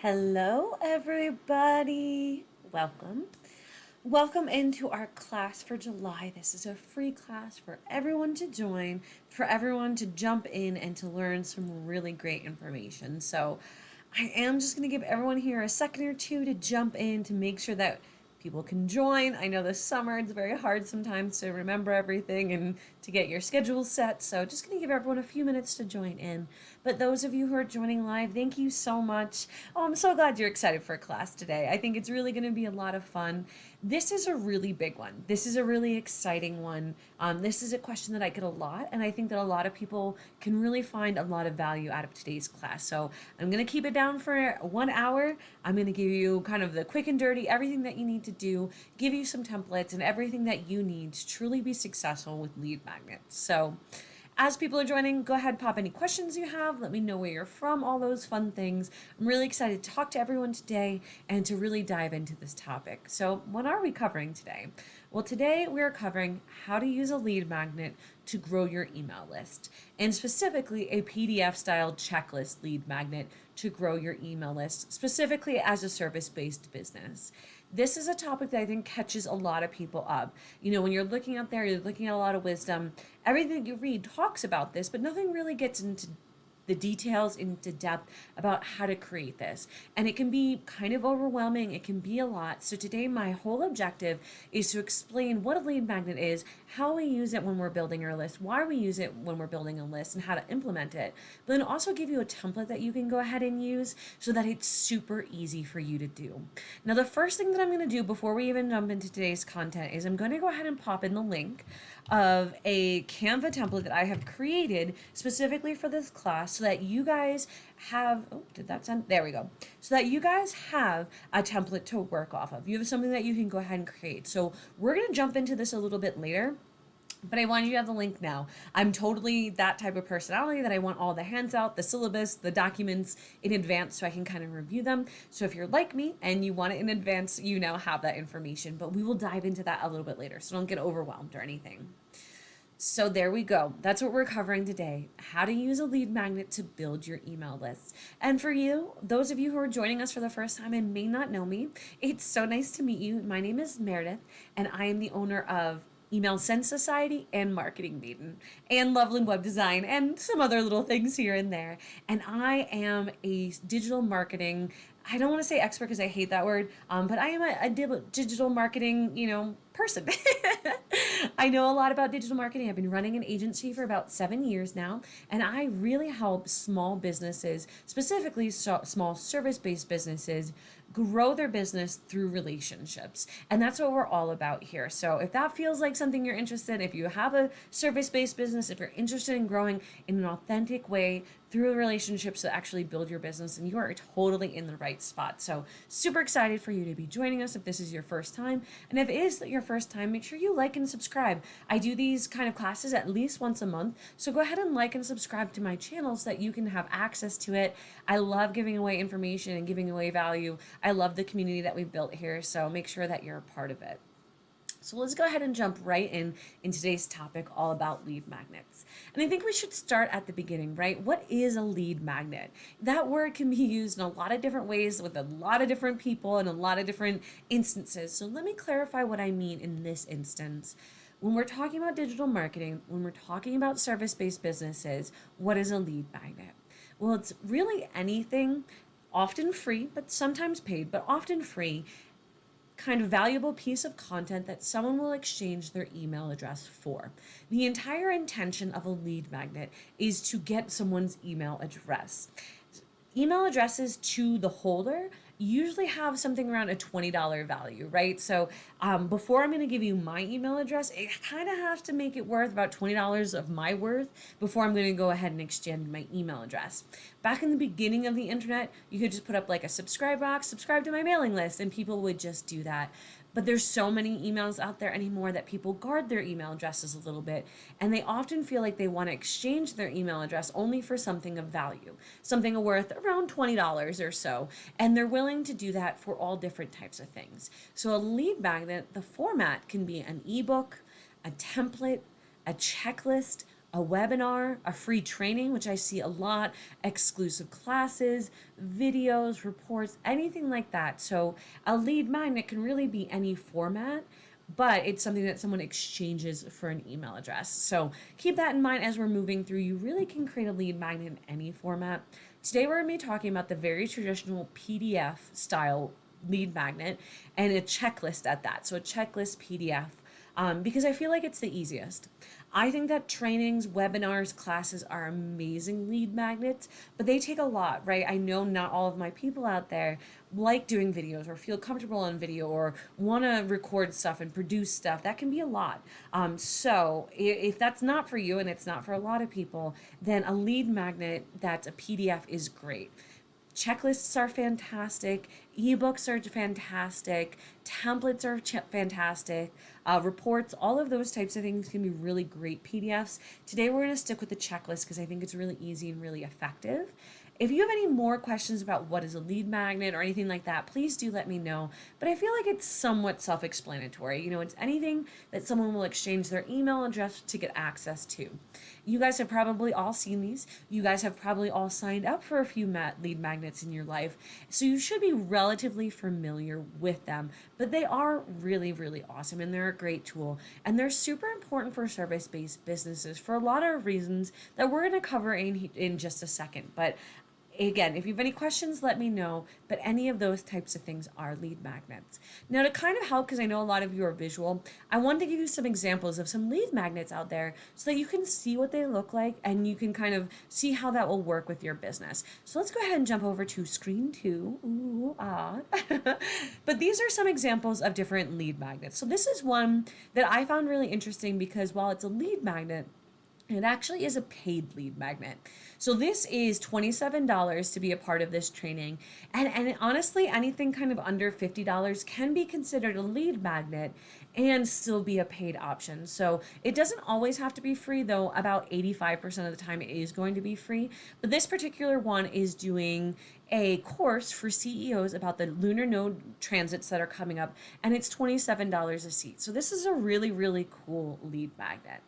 Hello, everybody. Welcome. Welcome into our class for July. This is a free class for everyone to join, for everyone to jump in and to learn some really great information. So, I am just going to give everyone here a second or two to jump in to make sure that people can join. I know this summer it's very hard sometimes to remember everything and to get your schedule set. So just going to give everyone a few minutes to join in. But those of you who are joining live, thank you so much. Oh, I'm so glad you're excited for class today. I think it's really going to be a lot of fun. This is a really big one. This is a really exciting one. This is a question that I get a lot, and I think that a lot of people can really find a lot of value out of today's class. So I'm going to keep it down for 1 hour. I'm going to give you kind of the quick and dirty, everything that you need to do, give you some templates and everything that you need to truly be successful with lead magnets. So as people are joining, go ahead, pop any questions you have. Let me know where you're from, all those fun things. I'm really excited to talk to everyone today and to really dive into this topic. So what are we covering today? Well, today we're covering how to use a lead magnet to grow your email list, and specifically a PDF style checklist lead magnet to grow your email list, specifically as a service-based business. This is a topic that I think catches a lot of people up. You know, when you're looking out there, you're looking at a lot of wisdom. Everything you read talks about this, but nothing really gets into the details into depth about how to create this. And it can be kind of overwhelming. It can be a lot. So today my whole objective is to explain what a lead magnet is, how we use it when we're building our list, why we use it when we're building a list, and how to implement it. But then also give you a template that you can go ahead and use so that it's super easy for you to do. Now, the first thing that I'm going to do before we even jump into today's content is I'm going to go ahead and pop in the link of a Canva template that I have created specifically for this class so that you guys have, oh, did that sound, there we go. So that you guys have a template to work off of. You have something that you can go ahead and create. So we're going to jump into this a little bit later, but I want you to have the link now. I'm totally that type of personality that I want all the hands out, the syllabus, the documents in advance so I can kind of review them. So if you're like me and you want it in advance, you now have that information, but we will dive into that a little bit later. So don't get overwhelmed or anything. So there we go. That's what we're covering today. How to use a lead magnet to build your email list. And for you, those of you who are joining us for the first time and may not know me, it's so nice to meet you. My name is Meredith, and I am the owner of Email Sense Society and Marketing Maiden and Loveland Web Design and some other little things here and there. And I am a digital marketing, I don't want to say expert because I hate that word, but I am a digital marketing, person. I know a lot about digital marketing. I've been running an agency for about 7 years now, and I really help small businesses, specifically small service-based businesses, grow their business through relationships. And that's what we're all about here. So if that feels like something you're interested in, if you have a service-based business, if you're interested in growing in an authentic way through relationships that actually build your business, and you are totally in the right spot. So super excited for you to be joining us if this is your first time. And if it is your first time, make sure you like and subscribe. I do these kind of classes at least once a month. So go ahead and like and subscribe to my channel so that you can have access to it. I love giving away information and giving away value. I love the community that we've built here. So make sure that you're a part of it. So let's go ahead and jump right in today's topic all about lead magnets. And I think we should start at the beginning, right? What is a lead magnet? That word can be used in a lot of different ways with a lot of different people and a lot of different instances. So let me clarify what I mean in this instance. When we're talking about digital marketing, when we're talking about service-based businesses, what is a lead magnet? Well, it's really anything, often free, but sometimes paid, but often free, kind of valuable piece of content that someone will exchange their email address for. The entire intention of a lead magnet is to get someone's email address. Email addresses to the holder usually have something around a $20 value, right? So before I'm going to give you my email address, it kind of has to make it worth about $20 of my worth before I'm going to go ahead and exchange my email address. Back in the beginning of the internet, you could just put up like a subscribe box, subscribe to my mailing list, and people would just do that. But there's so many emails out there anymore that people guard their email addresses a little bit, and they often feel like they want to exchange their email address only for something of value, something worth around $20 or so, and they're willing to do that for all different types of things. So a lead magnet, the format can be an ebook, a template, a checklist, a webinar, a free training, which I see a lot, exclusive classes, videos, reports, anything like that. So a lead magnet can really be any format, but it's something that someone exchanges for an email address. So keep that in mind as we're moving through. You really can create a lead magnet in any format. Today we're going to be talking about the very traditional PDF style lead magnet and a checklist at that. So a checklist PDF, because I feel like it's the easiest. I think that trainings, webinars, classes are amazing lead magnets, but they take a lot, right? I know not all of my people out there like doing videos or feel comfortable on video or want to record stuff and produce stuff. That can be a lot. So if that's not for you and it's not for a lot of people, then a lead magnet that's a PDF is great. Checklists are fantastic. Ebooks are fantastic. Templates are fantastic. Reports, all of those types of things can be really great PDFs. Today we're going to stick with the checklist because I think it's really easy and really effective. If you have any more questions about what is a lead magnet or anything like that, please do let me know. But I feel like it's somewhat self-explanatory. You know, it's anything that someone will exchange their email address to get access to. You guys have probably all seen these. You guys have probably all signed up for a few lead magnets in your life. So you should be relatively familiar with them. But they are really, really awesome and they're a great tool. And they're super important for service-based businesses for a lot of reasons that we're going to cover in just a second. But again, if you have any questions, let me know, but any of those types of things are lead magnets. Now, to kind of help, because I know a lot of you are visual, I wanted to give you some examples of some lead magnets out there so that you can see what they look like and you can kind of see how that will work with your business. So let's go ahead and jump over to screen 2. Ooh, ah. But these are some examples of different lead magnets. So this is one that I found really interesting because while it's a lead magnet, it actually is a paid lead magnet. So this is $27 to be a part of this training. And honestly, anything kind of under $50 can be considered a lead magnet and still be a paid option. So it doesn't always have to be free, though about 85% of the time it is going to be free. But this particular one is doing a course for CEOs about the lunar node transits that are coming up, and it's $27 a seat. So this is a really, really cool lead magnet.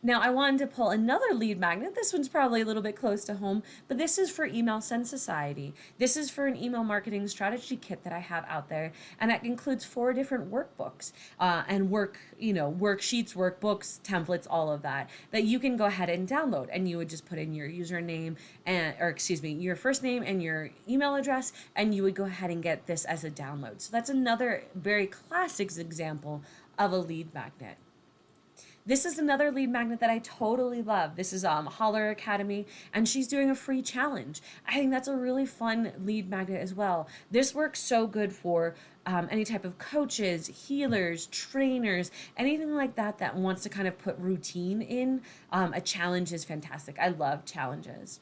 Now, I wanted to pull another lead magnet. This one's probably a little bit close to home, but this is for Email Send Society. This is for an email marketing strategy kit that I have out there, and that includes 4 different workbooks and worksheets, workbooks, templates, all of that you can go ahead and download. And you would just put in your username your first name and your email address, and you would go ahead and get this as a download. So that's another very classic example of a lead magnet. This is another lead magnet that I totally love. This is Holler Academy, and she's doing a free challenge. I think that's a really fun lead magnet as well. This works so good for any type of coaches, healers, trainers, anything like that that wants to kind of put routine in. A challenge is fantastic. I love challenges.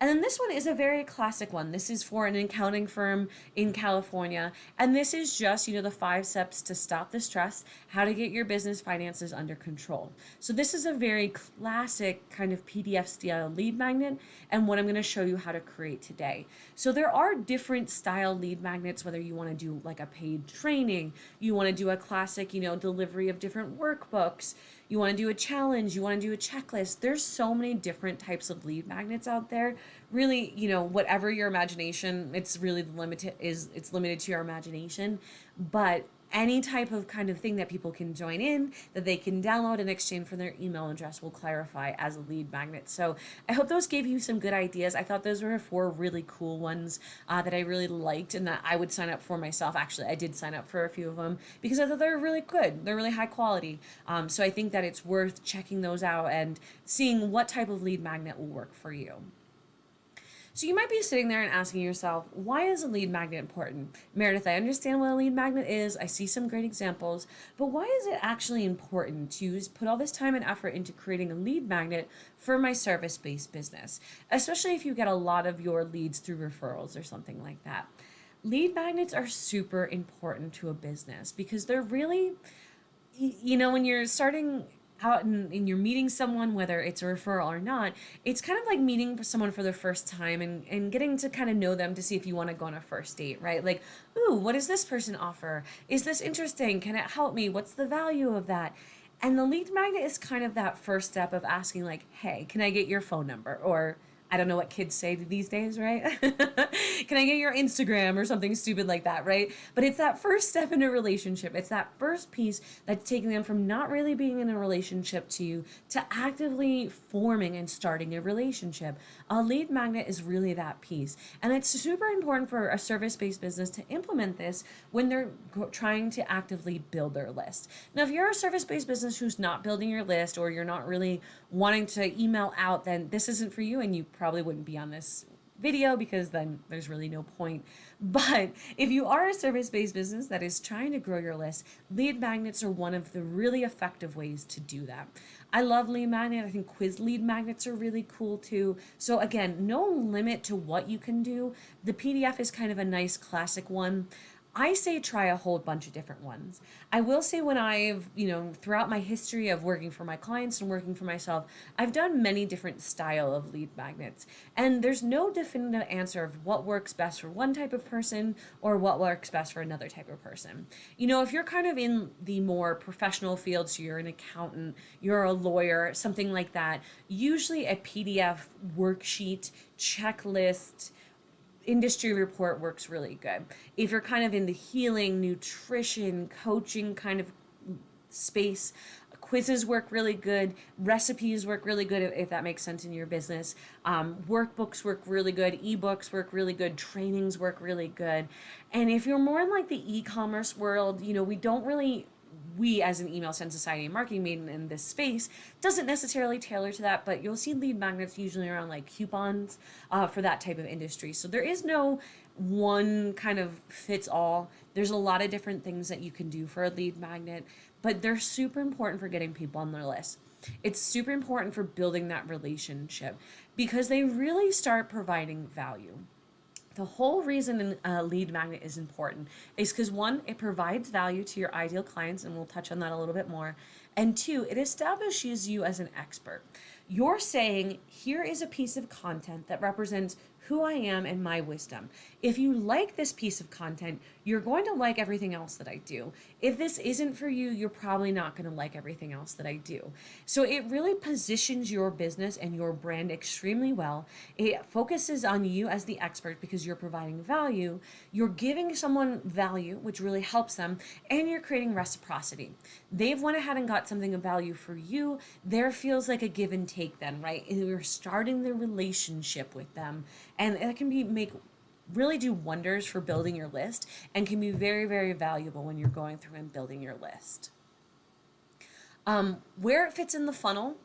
And then this one is a very classic one. This is for an accounting firm in California. And this is just, the 5 steps to stop the stress, how to get your business finances under control. So this is a very classic kind of PDF style lead magnet and what I'm going to show you how to create today. So there are different style lead magnets, whether you want to do like a paid training, you want to do a classic, delivery of different workbooks, you want to do a challenge, you want to do a checklist. There's so many different types of lead magnets out there. Really, whatever your imagination, it's limited to your imagination. But any type of kind of thing that people can join in, that they can download and exchange for their email address will clarify as a lead magnet. So I hope those gave you some good ideas. I thought those were 4 really cool ones that I really liked and that I would sign up for myself. Actually, I did sign up for a few of them because I thought they were really good. They're really high quality. So I think that it's worth checking those out and seeing what type of lead magnet will work for you. So you might be sitting there and asking yourself, why is a lead magnet important? Meredith, I understand what a lead magnet is. I see some great examples, but why is it actually important to put all this time and effort into creating a lead magnet for my service-based business, especially if you get a lot of your leads through referrals or something like that? Lead magnets are super important to a business because they're really, when you're starting out and you're meeting someone, whether it's a referral or not, it's kind of like meeting someone for the first time and getting to kind of know them to see if you want to go on a first date, right? Like, ooh, what does this person offer? Is this interesting? Can it help me? What's the value of that? And the lead magnet is kind of that first step of asking, like, hey, can I get your phone number? Or I don't know what kids say these days, right? Can I get your Instagram or something stupid like that, right? But it's that first step in a relationship. It's that first piece that's taking them from not really being in a relationship to actively forming and starting a relationship. A lead magnet is really that piece. And it's super important for a service-based business to implement this when they're trying to actively build their list. Now, if you're a service-based business who's not building your list, or you're not really wanting to email out, then this isn't for you, and you probably wouldn't be on this video because then there's really no point. But if you are a service-based business that is trying to grow your list, lead magnets are one of the really effective ways to do that. I love lead magnet. I think quiz lead magnets are really cool too. So again, no limit to what you can do. The PDF is kind of a nice classic one. I say try a whole bunch of different ones. I will say when I've, throughout my history of working for my clients and working for myself, I've done many different style of lead magnets. And there's no definitive answer of what works best for one type of person or what works best for another type of person. If you're kind of in the more professional field, so you're an accountant, you're a lawyer, something like that, usually a PDF worksheet, checklist, industry report works really good. If you're kind of in the healing, nutrition, coaching kind of space, quizzes work really good. Recipes work really good if that makes sense in your business. Workbooks work really good. Ebooks work really good. Trainings work really good. And if you're more in like the e-commerce world, we as an email send society and marketing maiden in this space doesn't necessarily tailor to that, but you'll see lead magnets usually around like coupons for that type of industry. So there is no one kind of fits all. There's a lot of different things that you can do for a lead magnet, but they're super important for getting people on their list. It's super important for building that relationship because they really start providing value. The whole reason a lead magnet is important is because one, it provides value to your ideal clients, and we'll touch on that a little bit more. And two, it establishes you as an expert. You're saying, here is a piece of content that represents who I am and my wisdom. If you like this piece of content, you're going to like everything else that I do. If this isn't for you, you're probably not going to like everything else that I do. So it really positions your business and your brand extremely well. It focuses on you as the expert because you're providing value. You're giving someone value, which really helps them, and you're creating reciprocity. They've went ahead and got something of value for you. There feels like a give and take then, right? And you're starting the relationship with them. And that can really do wonders for building your list and can be very, very valuable when you're going through and building your list. Where it fits in the funnel,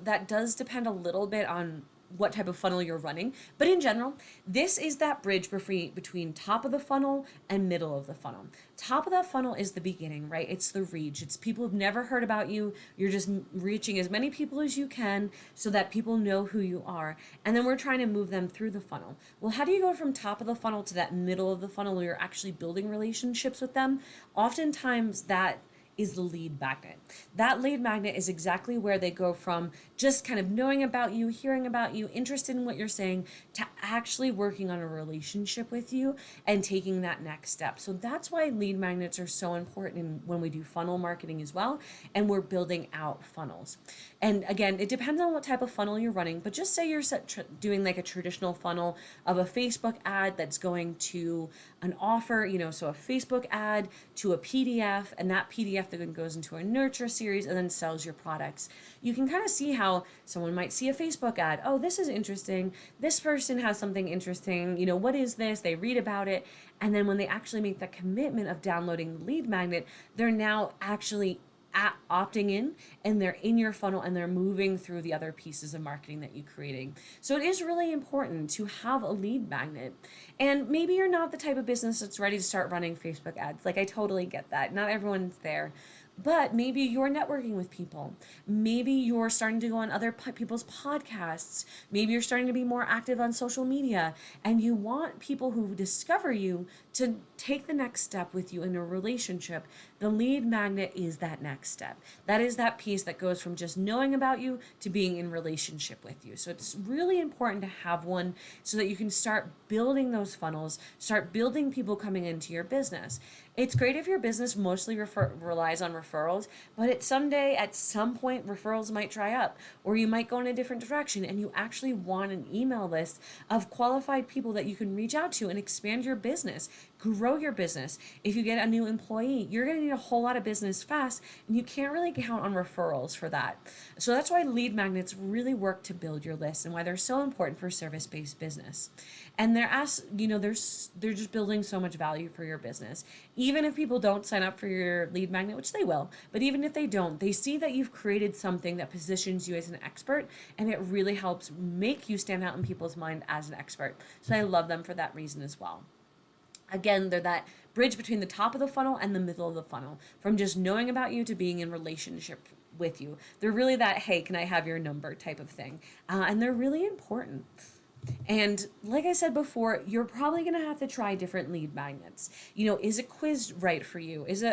that does depend a little bit on what type of funnel you're running. But in general, this is that bridge between top of the funnel and middle of the funnel. Top of the funnel is the beginning, right? It's the reach. It's people who've never heard about you. You're just reaching as many people as you can so that people know who you are. And then we're trying to move them through the funnel. Well, how do you go from top of the funnel to that middle of the funnel where you're actually building relationships with them? Oftentimes that is the lead magnet. That lead magnet is exactly where they go from just kind of knowing about you, hearing about you, interested in what you're saying, to actually working on a relationship with you and taking that next step. So that's why lead magnets are so important when we do funnel marketing as well, and we're building out funnels. And again, it depends on what type of funnel you're running, but just say you're doing like a traditional funnel of a Facebook ad that's going to an offer, so a Facebook ad to a PDF, and that PDF then goes into a nurture series and then sells your products. You can kind of see how someone might see a Facebook ad. Oh, this is interesting. This person has something interesting. What is this? They read about it. And then when they actually make that commitment of downloading the lead magnet, they're now actually opting in, and they're in your funnel and they're moving through the other pieces of marketing that you're creating. So it is really important to have a lead magnet. And maybe you're not the type of business that's ready to start running Facebook ads. Like, I totally get that. Not everyone's there. But maybe you're networking with people. Maybe you're starting to go on other people's podcasts. Maybe you're starting to be more active on social media, and you want people who discover you to take the next step with you in a relationship, the lead magnet is that next step. That is that piece that goes from just knowing about you to being in relationship with you. So it's really important to have one so that you can start building those funnels, start building people coming into your business. It's great if your business mostly relies on referrals, but at some point, referrals might dry up, or you might go in a different direction, and you actually want an email list of qualified people that you can reach out to and expand your business, grow your business. If you get a new employee, you're going to need a whole lot of business fast, and you can't really count on referrals for that. So that's why lead magnets really work to build your list and why they're so important for service-based business. And they're just building so much value for your business. Even if people don't sign up for your lead magnet, which they will, but even if they don't, they see that you've created something that positions you as an expert, and it really helps make you stand out in people's mind as an expert. So I love them for that reason as well. Again, they're that bridge between the top of the funnel and the middle of the funnel, from just knowing about you to being in relationship with you. They're really that, hey, can I have your number type of thing. And they're really important. And like I said before, you're probably going to have to try different lead magnets. Is a quiz right for you? Is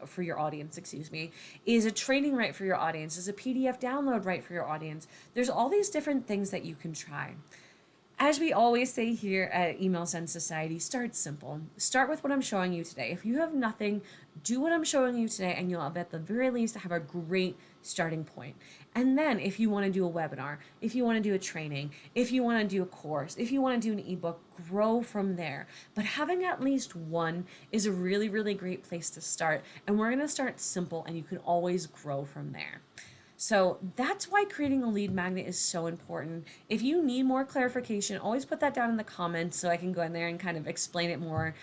for your audience, excuse me? Is a training right for your audience? Is a PDF download right for your audience? There's all these different things that you can try. As we always say here at Email Send Society, start simple. Start with what I'm showing you today. If you have nothing, do what I'm showing you today, and you'll at the very least have a great starting point. And then if you want to do a webinar, if you want to do a training, if you want to do a course, if you want to do an ebook, grow from there. But having at least one is a really, really great place to start. And we're going to start simple, and you can always grow from there. So that's why creating a lead magnet is so important. If you need more clarification, always put that down in the comments so I can go in there and kind of explain it more,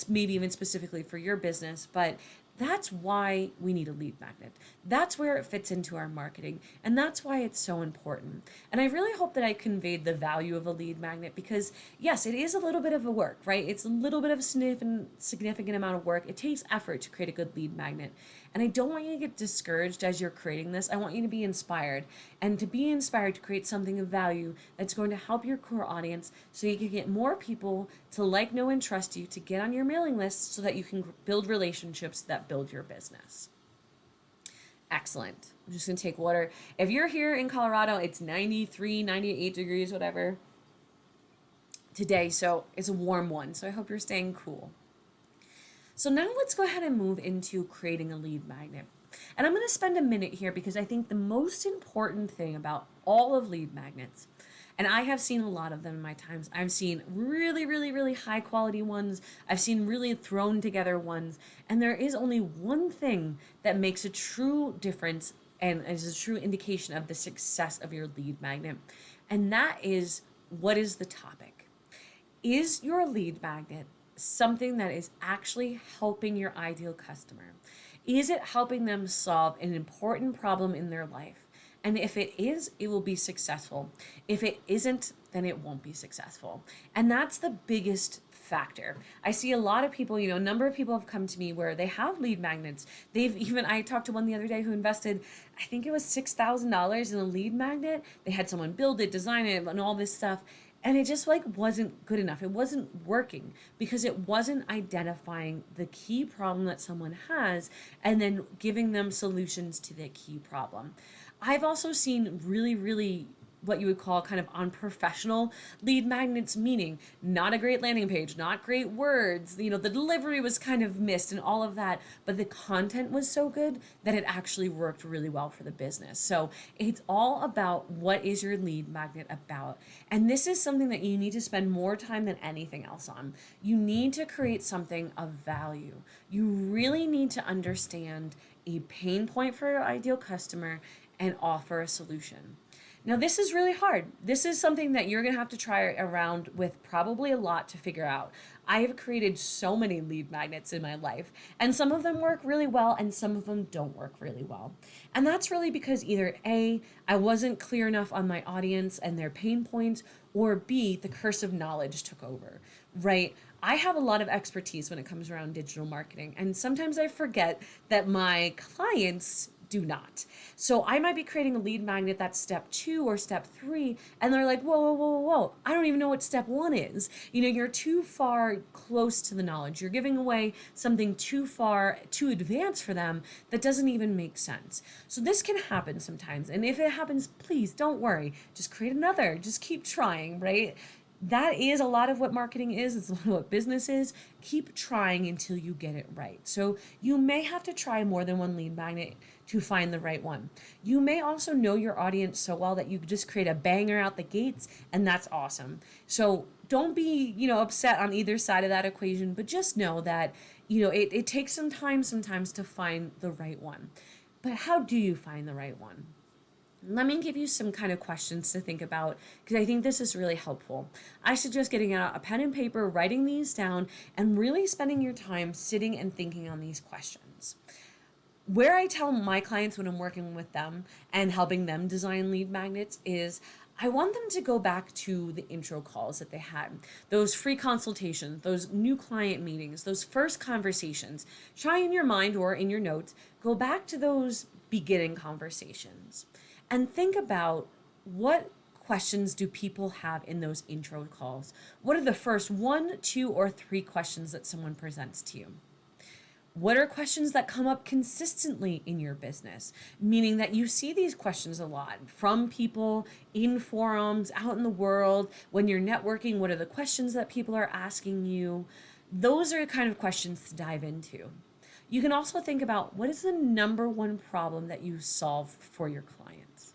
maybe even specifically for your business. But that's why we need a lead magnet. That's where it fits into our marketing, and that's why it's so important. And I really hope that I conveyed the value of a lead magnet, because yes, it is a little bit of a work, right? It's a little bit of a significant amount of work. It takes effort to create a good lead magnet. And I don't want you to get discouraged as you're creating this. I want you to be inspired, and to be inspired to create something of value that's going to help your core audience so you can get more people to like, know, and trust you, to get on your mailing list so that you can build relationships that build your business. Excellent. I'm just going to take water. If you're here in Colorado, it's 93, 98 degrees, whatever, today. So it's a warm one. So I hope you're staying cool. So now let's go ahead and move into creating a lead magnet. And I'm going to spend a minute here because I think the most important thing about all of lead magnets, and I have seen a lot of them in my times. I've seen really, really, really high quality ones. I've seen really thrown together ones. And there is only one thing that makes a true difference and is a true indication of the success of your lead magnet. And that is, what is the topic? Is your lead magnet something that is actually helping your ideal customer? Is it helping them solve an important problem in their life? And if it is, it will be successful. If it isn't, then it won't be successful. And that's the biggest factor. I see a lot of people, a number of people have come to me where they have lead magnets. I talked to one the other day who invested, I think it was $6,000 in a lead magnet. They had someone build it, design it, and all this stuff. And it just wasn't good enough. It wasn't working because it wasn't identifying the key problem that someone has and then giving them solutions to the key problem. I've also seen really, really what you would call kind of unprofessional lead magnets, meaning not a great landing page, not great words, the delivery was kind of missed and all of that, but the content was so good that it actually worked really well for the business. So it's all about, what is your lead magnet about? And this is something that you need to spend more time than anything else on. You need to create something of value. You really need to understand a pain point for your ideal customer and offer a solution. Now, this is really hard. This is something that you're going to have to try around with probably a lot to figure out. I have created so many lead magnets in my life, and some of them work really well and some of them don't work really well. And that's really because either A, I wasn't clear enough on my audience and their pain points, or B, the curse of knowledge took over, right? I have a lot of expertise when it comes around digital marketing, and sometimes I forget that my clients do not. So I might be creating a lead magnet that's step 2 or step 3, and they're like, whoa, whoa, whoa, whoa, whoa. I don't even know what step 1 is. You're too far close to the knowledge. You're giving away something too far, too advanced for them that doesn't even make sense. So this can happen sometimes. And if it happens, please don't worry. Just create another. Just keep trying, right? That is a lot of what marketing is. It's a lot of what business is. Keep trying until you get it right. So you may have to try more than one lead magnet to find the right one. You may also know your audience so well that you just create a banger out the gates, and that's awesome. So don't be, upset on either side of that equation, but just know that, it takes some time sometimes to find the right one. But how do you find the right one? Let me give you some kind of questions to think about, because I think this is really helpful. I suggest getting out a pen and paper, writing these down, and really spending your time sitting and thinking on these questions. Where I tell my clients when I'm working with them and helping them design lead magnets is I want them to go back to the intro calls that they had, those free consultations, those new client meetings, those first conversations. Try in your mind or in your notes, go back to those beginning conversations. And think about what questions do people have in those intro calls? What are the first 1, 2, or 3 questions that someone presents to you? What are questions that come up consistently in your business? Meaning that you see these questions a lot from people in forums, out in the world. When you're networking, what are the questions that people are asking you? Those are the kind of questions to dive into. You can also think about what is the number one problem that you solve for your clients.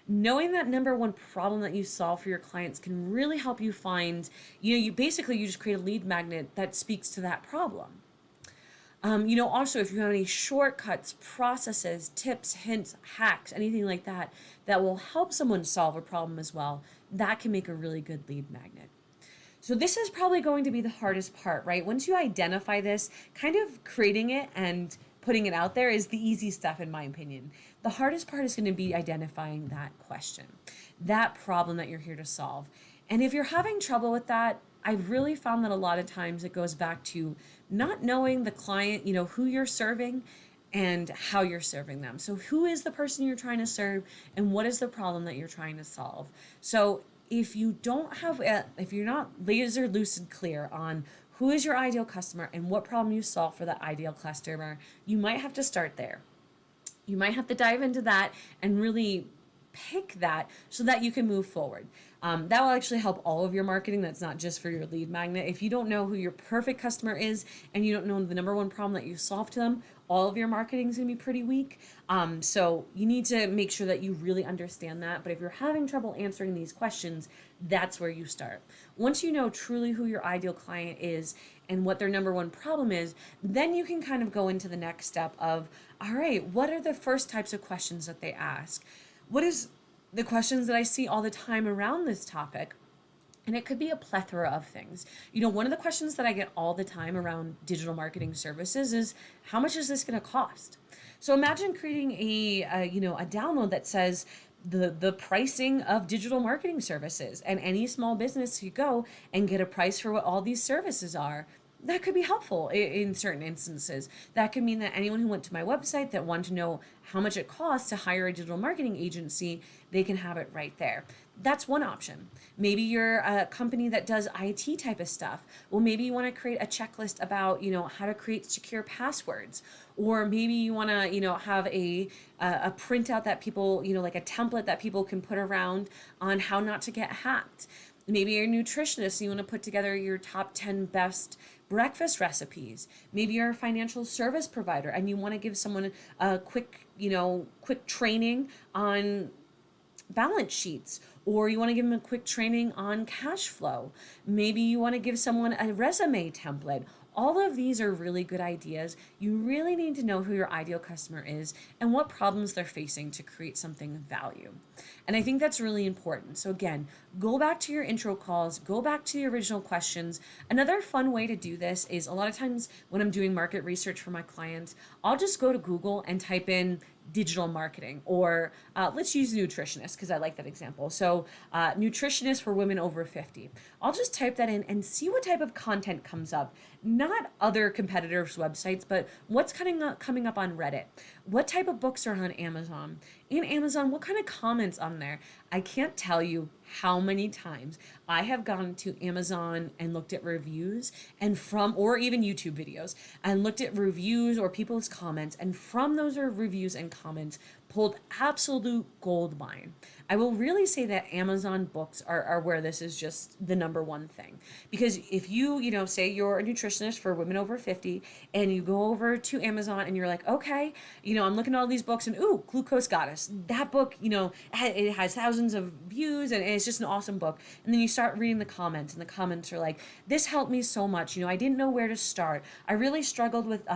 Knowing that number one problem that you solve for your clients can really help you find, you just create a lead magnet that speaks to that problem. Also, if you have any shortcuts, processes, tips, hints, hacks, anything like that, that will help someone solve a problem as well, that can make a really good lead magnet. So this is probably going to be the hardest part, right? Once you identify this, kind of creating it and putting it out there is the easy stuff, in my opinion. The hardest part is going to be identifying that question, that problem that you're here to solve. And if you're having trouble with that, I've really found that a lot of times it goes back to not knowing the client, who you're serving and how you're serving them. So who is the person you're trying to serve and what is the problem that you're trying to solve? So if you're not laser lucid clear on who is your ideal customer and what problem you solve for that ideal customer, you might have to start there. You might have to dive into that and really pick that so that you can move forward. That will actually help all of your marketing. That's not just for your lead magnet. If you don't know who your perfect customer is and you don't know the number one problem that you solve to them, all of your marketing is going to be pretty weak. So you need to make sure that you really understand that. But if you're having trouble answering these questions, that's where you start. Once you know truly who your ideal client is and what their number one problem is, then you can kind of go into the next step of, all right, what are the first types of questions that they ask? What is the questions that I see all the time around this topic? And it could be a plethora of things. One of the questions that I get all the time around digital marketing services is, how much is this going to cost? So imagine creating a download that says the pricing of digital marketing services, and any small business could go and get a price for what all these services are. That could be helpful in certain instances. That could mean that anyone who went to my website that wanted to know how much it costs to hire a digital marketing agency, they can have it right there. That's one option. Maybe you're a company that does IT type of stuff. Well, maybe you want to create a checklist about, how to create secure passwords. Or maybe you want to, have a printout that people, like a template that people can put around on how not to get hacked. Maybe you're a nutritionist and you want to put together your top 10 best breakfast recipes. Maybe you're a financial service provider and you want to give someone a quick training on balance sheets, or you want to give them a quick training on cash flow. Maybe you want to give someone a resume template. All of these are really good ideas. You really need to know who your ideal customer is and what problems they're facing to create something of value. And I think that's really important. So again, go back to your intro calls, go back to the original questions. Another fun way to do this is, a lot of times when I'm doing market research for my clients, I'll just go to Google and type in digital marketing, or let's use nutritionist because I like that example. So nutritionist for women over 50. I'll just type that in and see what type of content comes up. Not other competitors' websites, but what's coming up on Reddit. What type of books are on Amazon? In Amazon, what kind of comments on there? I can't tell you how many times I have gone to Amazon and looked at reviews or even YouTube videos and looked at reviews or people's comments, and from those reviews and comments pulled absolute gold mine. I will really say that Amazon books are where this is just the number one thing. Because if you say you're a nutritionist for women over 50 and you go over to Amazon and you're like, okay, I'm looking at all these books and ooh, Glucose Goddess, that book, it has thousands of views and it's just an awesome book. And then you start reading the comments and the comments are like, this helped me so much. I didn't know where to start. I really struggled with,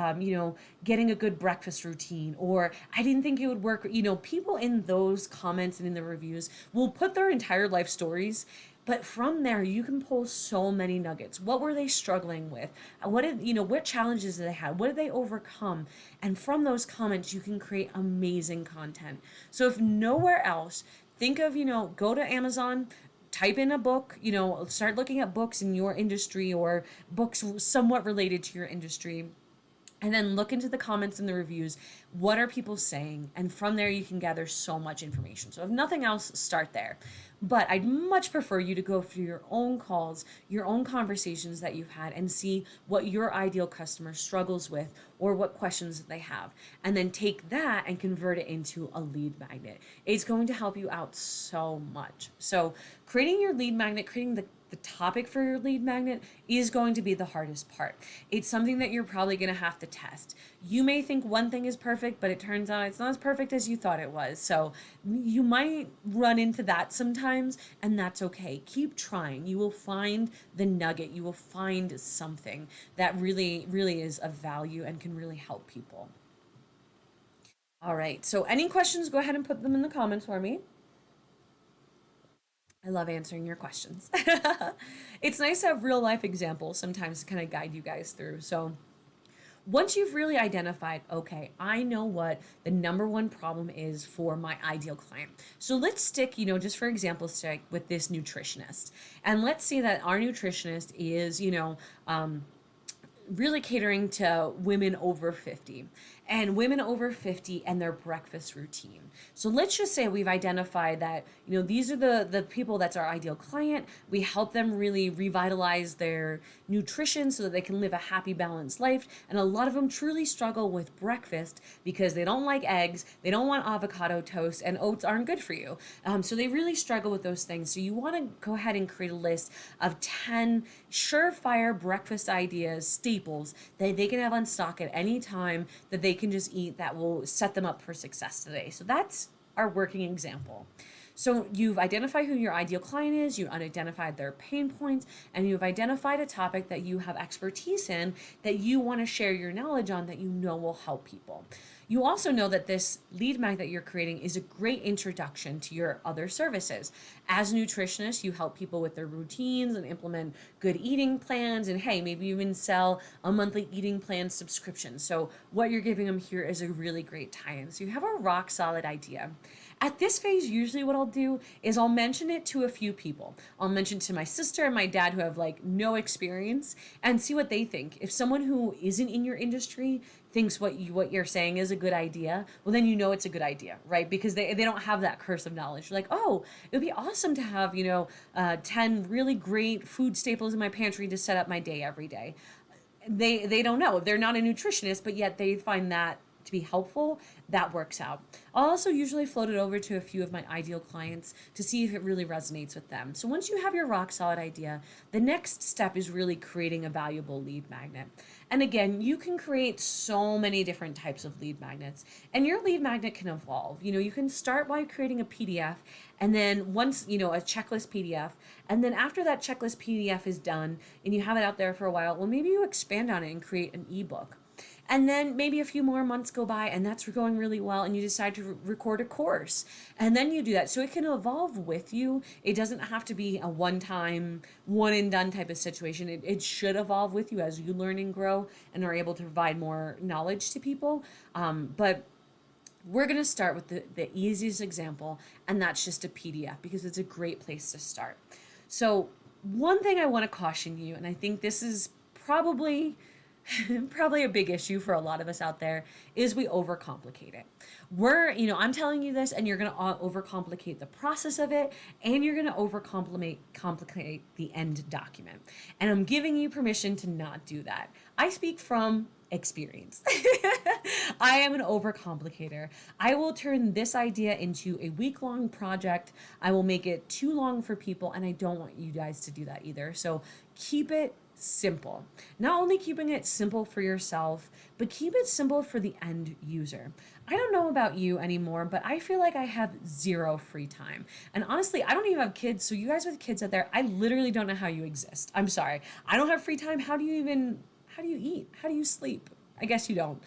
getting a good breakfast routine, or I didn't think it would work. People in those comments and in the reviews will put their entire life stories, but from there you can pull so many nuggets. What were they struggling with? What challenges did they have? What did they overcome? And from those comments you can create amazing content. So if nowhere else, think of, go to Amazon, type in a book, start looking at books in your industry or books somewhat related to your industry. And then look into the comments and the reviews. What are people saying? And from there, you can gather so much information. So if nothing else, start there. But I'd much prefer you to go through your own calls, your own conversations that you've had, and see what your ideal customer struggles with or what questions they have. And then take that and convert it into a lead magnet. It's going to help you out so much. So creating your lead magnet, creating the topic for your lead magnet is going to be the hardest part. It's something that you're probably going to have to test. You may think one thing is perfect, but it turns out it's not as perfect as you thought it was. So you might run into that sometimes, and that's okay. Keep trying. You will find the nugget. You will find something that really, really is of value and can really help people. All right. So any questions, go ahead and put them in the comments for me. I love answering your questions. It's nice to have real life examples sometimes to kind of guide you guys through. So once you've really identified, okay, I know what the number one problem is for my ideal client. So let's stick, just for example's sake, with this nutritionist. And let's say that our nutritionist is, really catering to women over 50 and women over 50 and their breakfast routine. So let's just say we've identified that, these are the people that's our ideal client. We help them really revitalize their nutrition so that they can live a happy, balanced life. And a lot of them truly struggle with breakfast because they don't like eggs, they don't want avocado toast, and oats aren't good for you. So they really struggle with those things. So you want to go ahead and create a list of 10 surefire breakfast ideas, staples that they can have on stock at any time that they can just eat that will set them up for success today. So that's our working example. So you've identified who your ideal client is, you've identified their pain points, and you've identified a topic that you have expertise in that you want to share your knowledge on that you know will help people. You also know that this lead mag that you're creating is a great introduction to your other services. As a nutritionist, you help people with their routines and implement good eating plans, and hey, maybe even sell a monthly eating plan subscription. So what you're giving them here is a really great tie-in. So you have a rock solid idea. At this phase, usually what I'll do is I'll mention it to a few people. I'll mention to my sister and my dad who have no experience and see what they think. If someone who isn't in your industry thinks what you're saying is a good idea, well then it's a good idea, right? Because they don't have that curse of knowledge. They're like, oh, it would be awesome to have 10 really great food staples in my pantry to set up my day every day. They don't know. They're not a nutritionist, but yet they find that to be helpful. That works out. I'll also usually float it over to a few of my ideal clients to see if it really resonates with them. So once you have your rock solid idea, the next step is really creating a valuable lead magnet. And again, you can create so many different types of lead magnets, and your lead magnet can evolve. You can start by creating a PDF, and then once, a checklist PDF, and then after that checklist PDF is done and you have it out there for a while, well, maybe you expand on it and create an ebook. And then maybe a few more months go by and that's going really well and you decide to record a course. And then you do that. So it can evolve with you. It doesn't have to be a one-time, one and done type of situation. It should evolve with you as you learn and grow and are able to provide more knowledge to people. But We're going to start with the easiest example, and that's just a PDF because it's a great place to start. So one thing I want to caution you, and I think this is probably a big issue for a lot of us out there, is we overcomplicate it. I'm telling you this, and you're going to overcomplicate the process of it, and you're going to complicate the end document. And I'm giving you permission to not do that. I speak from experience. I am an overcomplicator. I will turn this idea into a week-long project. I will make it too long for people, and I don't want you guys to do that either. So keep it simple. Not only keeping it simple for yourself, but keep it simple for the end user. I don't know about you anymore, but I feel like I have zero free time. And honestly, I don't even have kids. So you guys with kids out there, I literally don't know how you exist. I'm sorry. I don't have free time. How do you eat? How do you sleep? I guess you don't.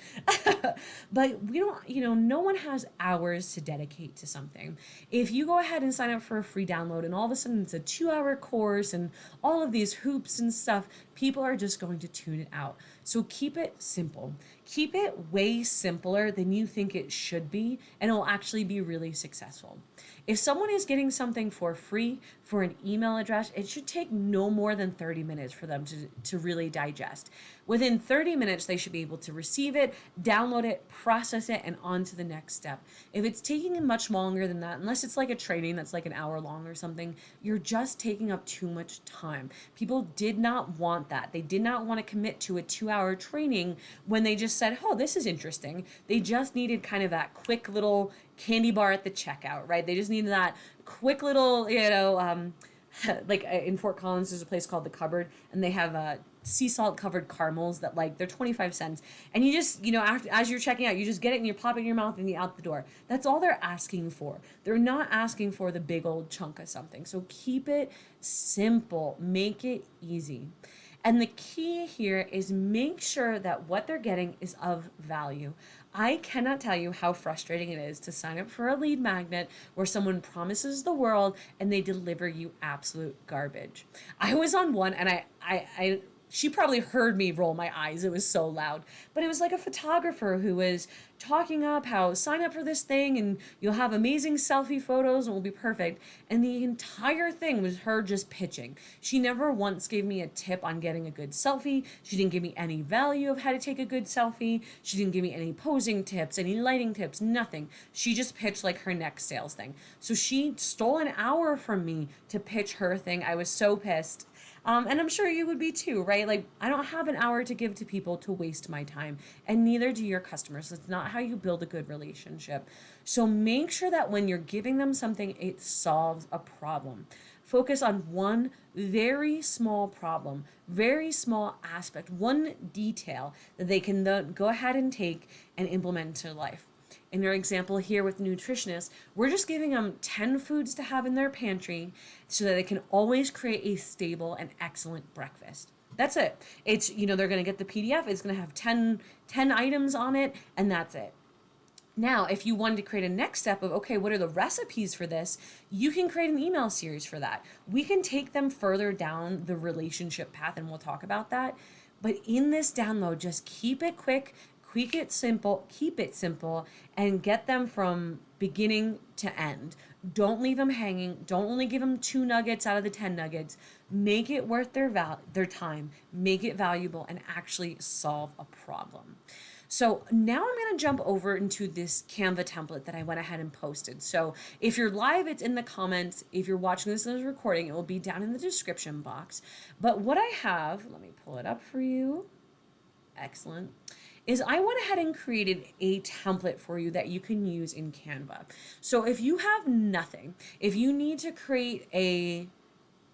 But we don't, no one has hours to dedicate to something. If you go ahead and sign up for a free download and all of a sudden it's a 2-hour course and all of these hoops and stuff, people are just going to tune it out. So keep it simple. Keep it way simpler than you think it should be, and it'll actually be really successful. If someone is getting something for free for an email address, it should take no more than 30 minutes for them to really digest. Within 30 minutes, they should be able to receive it, download it, process it, and on to the next step. If it's taking much longer than that, unless it's like a training that's like an hour long or something, you're just taking up too much time. People did not want that. They did not want to commit to a 2-hour training when they just said, oh, this is interesting. They just needed kind of that quick little candy bar at the checkout, right? They just needed that quick little, like in Fort Collins, there's a place called The Cupboard, and they have sea salt covered caramels that they're 25 cents. And you just, as you're checking out, you just get it and you pop it in your mouth and you out the door. That's all they're asking for. They're not asking for the big old chunk of something. So keep it simple, make it easy. And the key here is make sure that what they're getting is of value. I cannot tell you how frustrating it is to sign up for a lead magnet where someone promises the world and they deliver you absolute garbage. I was on one and she probably heard me roll my eyes. It was so loud. But it was like a photographer who was talking up how sign up for this thing and you'll have amazing selfie photos and it will be perfect. And the entire thing was her just pitching. She never once gave me a tip on getting a good selfie. She didn't give me any value of how to take a good selfie. She didn't give me any posing tips, any lighting tips, nothing. She just pitched like her next sales thing. So she stole an hour from me to pitch her thing. I was so pissed. And I'm sure you would be too, right? Like, I don't have an hour to give to people to waste my time, and neither do your customers. That's not how you build a good relationship. So make sure that when you're giving them something, it solves a problem. Focus on one very small problem, very small aspect, one detail that they can then go ahead and take and implement into life. In your example here with nutritionists, we're just giving them 10 foods to have in their pantry so that they can always create a stable and excellent breakfast. That's it. It's, they're going to get the PDF. It's going to have 10 items on it, and that's it. Now, if you wanted to create a next step of, okay, what are the recipes for this? You can create an email series for that. We can take them further down the relationship path, and we'll talk about that. But in this download, just keep it quick, keep it simple, and get them from beginning to end. Don't leave them hanging. Don't only give them 2 nuggets out of the 10 nuggets. Make it worth their time. Make it valuable and actually solve a problem. So now I'm going to jump over into this Canva template that I went ahead and posted. So if you're live, it's in the comments. If you're watching this as a recording, it will be down in the description box. But what I have, let me pull it up for you. Excellent. Is I went ahead and created a template for you that you can use in Canva. So if you have nothing, if you need to create a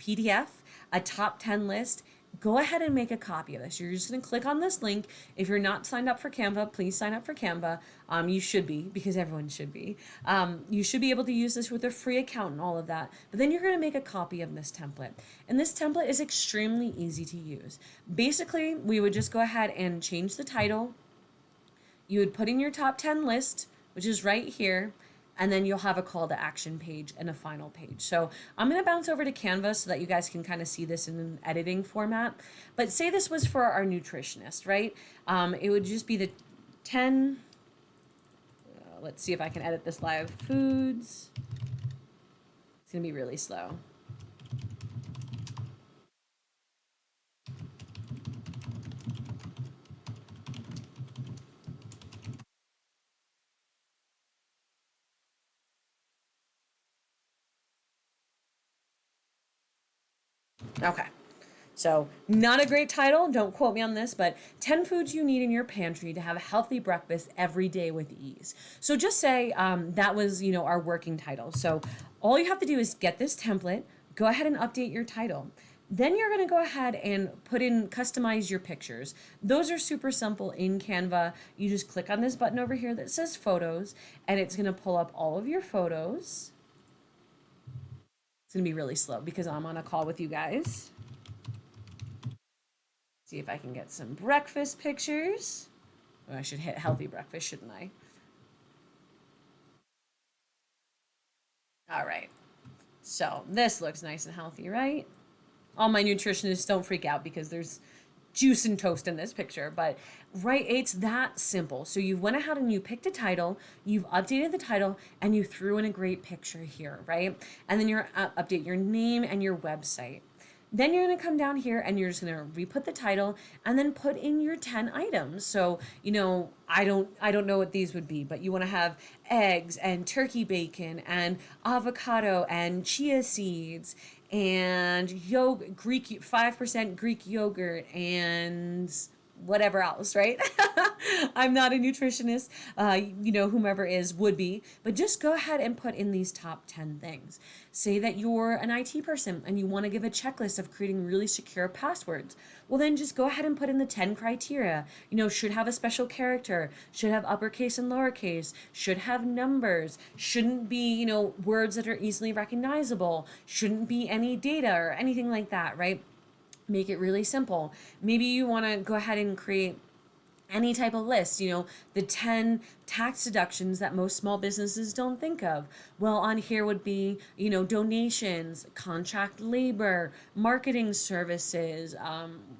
PDF, a top 10 list, go ahead and make a copy of this. You're just going to click on this link. If you're not signed up for Canva, please sign up for Canva. You should be, because everyone should be. You should be able to use this with a free account and all of that. But then you're going to make a copy of this template. And this template is extremely easy to use. Basically, we would just go ahead and change the title. You would put in your top 10 list, which is right here. And then you'll have a call to action page and a final page. So I'm going to bounce over to Canva so that you guys can kind of see this in an editing format. But say this was for our nutritionist, right? It would just be the 10, Let's see if I can edit this live. Foods. It's going to be really slow. Okay. So, not a great title, don't quote me on this, but 10 foods you need in your pantry to have a healthy breakfast every day with ease. So, just say that was, our working title. So, all you have to do is get this template, go ahead and update your title. Then you're going to go ahead and customize your pictures. Those are super simple in Canva. You just click on this button over here that says photos, and it's going to pull up all of your photos. It's going to be really slow because I'm on a call with you guys. See if I can get some breakfast pictures. Oh, I should hit healthy breakfast, shouldn't I? All right. So this looks nice and healthy, right? All my nutritionists, don't freak out because there's juice and toast in this picture, but right, it's that simple. So you went ahead and you picked a title, you've updated the title, and you threw in a great picture here, right? And then you're update your name and your website. Then you're going to come down here and you're just going to re-put the title and then put in your 10 items. So, I don't know what these would be, but you want to have eggs and turkey bacon and avocado and chia seeds and 5% Greek yogurt and whatever else, right? I'm not a nutritionist, whomever is would be, but just go ahead and put in these top 10 things. Say that you're an IT person and you want to give a checklist of creating really secure passwords. Well, then just go ahead and put in the 10 criteria. Should have a special character, should have uppercase and lowercase, should have numbers, shouldn't be, words that are easily recognizable, shouldn't be any data or anything like that, right? Make it really simple. Maybe you want to go ahead and create any type of list, the 10 tax deductions that most small businesses don't think of. Well, on here would be, donations, contract labor, marketing services,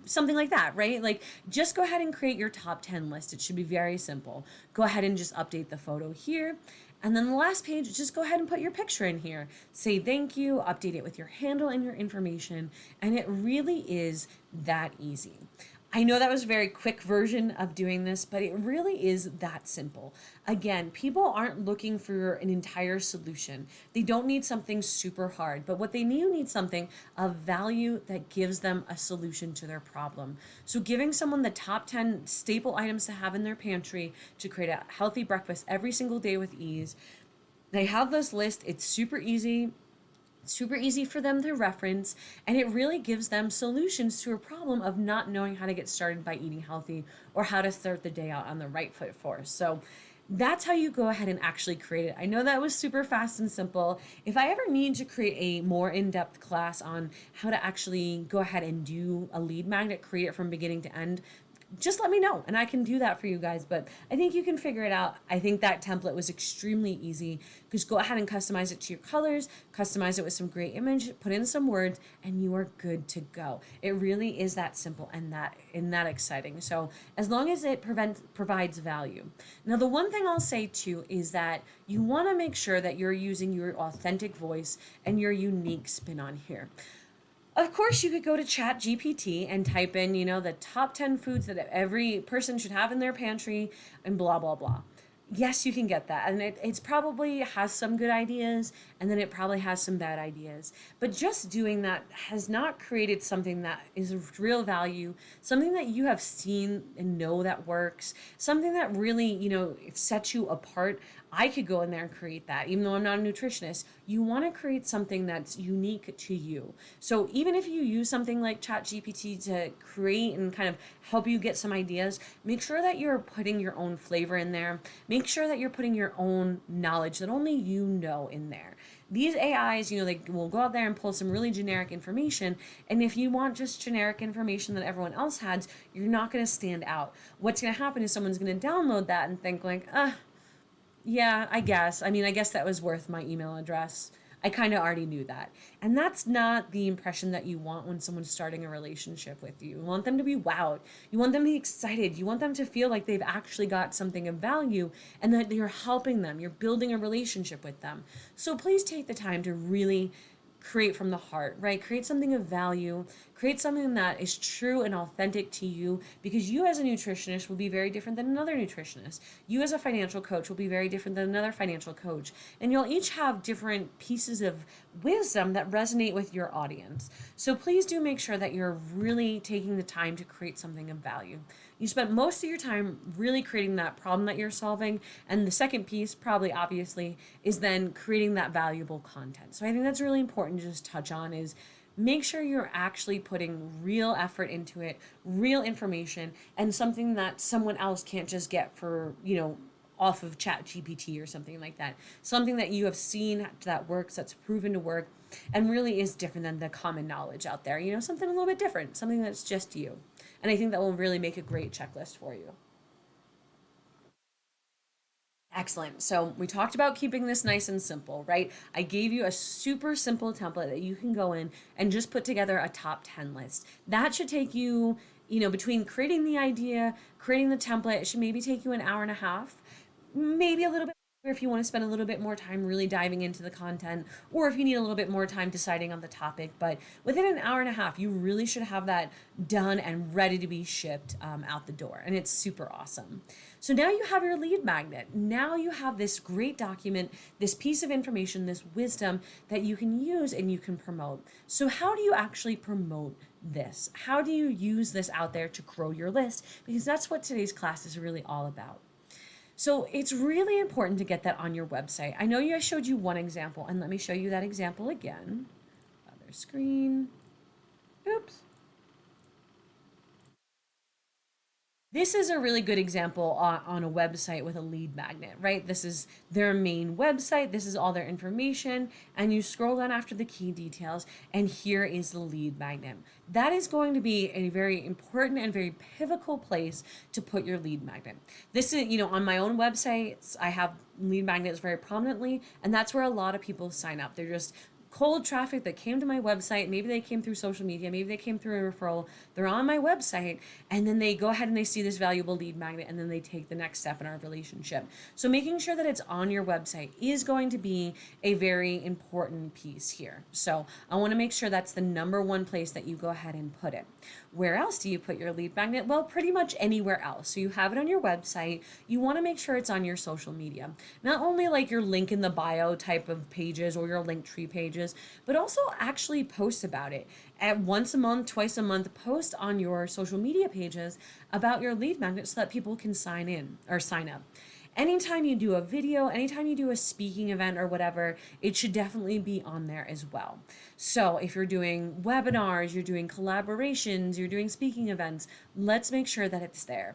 something like that, right? Like, just go ahead and create your top 10 list. It should be very simple. Go ahead and just update the photo here. And then the last page, just go ahead and put your picture in here. Say thank you, update it with your handle and your information, and it really is that easy. I know that was a very quick version of doing this, but it really is that simple. Again, people aren't looking for an entire solution. They don't need something super hard, but what they need something of value that gives them a solution to their problem. So giving someone the top 10 staple items to have in their pantry to create a healthy breakfast every single day with ease. They have this list. It's super easy for them to reference, and it really gives them solutions to a problem of not knowing how to get started by eating healthy or how to start the day out on the right foot first. So that's how you go ahead and actually create it. I know that was super fast and simple. If I ever need to create a more in-depth class on how to actually go ahead and do a lead magnet, create it from beginning to end, just let me know and I can do that for you guys. But I think you can figure it out. I think that template was extremely easy. Just go ahead and customize it to your colors, customize it with some great image, put in some words, and you are good to go. It really is that simple and that exciting. So as long as it provides value. Now, the one thing I'll say too is that you want to make sure that you're using your authentic voice and your unique spin on here. Of course, you could go to ChatGPT and type in, the top 10 foods that every person should have in their pantry and blah, blah, blah. Yes, you can get that. And it's probably has some good ideas and then it probably has some bad ideas. But just doing that has not created something that is of real value, something that you have seen and know that works, something that really, sets you apart. I could go in there and create that, even though I'm not a nutritionist. You want to create something that's unique to you. So even if you use something like ChatGPT to create and kind of help you get some ideas, make sure that you're putting your own flavor in there. Make sure that you're putting your own knowledge that only you know in there. These AIs, they will go out there and pull some really generic information. And if you want just generic information that everyone else has, you're not going to stand out. What's going to happen is someone's going to download that and think like, yeah, I guess. I guess that was worth my email address. I kind of already knew that. And that's not the impression that you want when someone's starting a relationship with you. You want them to be wowed. You want them to be excited. You want them to feel like they've actually got something of value and that you're helping them. You're building a relationship with them. So please take the time to really create from the heart, right? Create something of value, create something that is true and authentic to you, because you as a nutritionist will be very different than another nutritionist. You as a financial coach will be very different than another financial coach. And you'll each have different pieces of wisdom that resonate with your audience. So please do make sure that you're really taking the time to create something of value. You spent most of your time really creating that problem that you're solving. And the second piece, probably obviously, is then creating that valuable content. So I think that's really important to just touch on is make sure you're actually putting real effort into it, real information, and something that someone else can't just get for, off of Chat GPT or something like that. Something that you have seen that works, that's proven to work, and really is different than the common knowledge out there. Something a little bit different, something that's just you. And I think that will really make a great checklist for you. Excellent. So we talked about keeping this nice and simple, right? I gave you a super simple template that you can go in and just put together a top 10 list. That should take you, between creating the idea, creating the template, it should maybe take you an hour and a half, maybe a little bit if you want to spend a little bit more time really diving into the content, or if you need a little bit more time deciding on the topic. But within an hour and a half, you really should have that done and ready to be shipped out the door. And it's super awesome. So now you have your lead magnet. Now you have this great document, this piece of information, this wisdom that you can use and you can promote. So how do you actually promote this? How do you use this out there to grow your list? Because that's what today's class is really all about. So it's really important to get that on your website. I know I showed you one example, and let me show you that example again. Other screen. Oops. This is a really good example on a website with a lead magnet, right? This is their main website. This is all their information. And you scroll down after the key details, and here is the lead magnet. That is going to be a very important and very pivotal place to put your lead magnet. This is, on my own website, I have lead magnets very prominently, and that's where a lot of people sign up. They're just cold traffic that came to my website. Maybe they came through social media, maybe they came through a referral. They're on my website, and then they go ahead and they see this valuable lead magnet, and then they take the next step in our relationship. So making sure that it's on your website is going to be a very important piece here. So I want to make sure that's the number one place that you go ahead and put it. Where else do you put your lead magnet? Well, pretty much anywhere else. So you have it on your website. You want to make sure it's on your social media. Not only like your link in the bio type of pages or your Linktree pages, but also actually post about it. At once a month, twice a month, post on your social media pages about your lead magnet so that people can sign in or sign up. Anytime you do a video, anytime you do a speaking event or whatever, it should definitely be on there as well. So if you're doing webinars, you're doing collaborations, you're doing speaking events, let's make sure that it's there.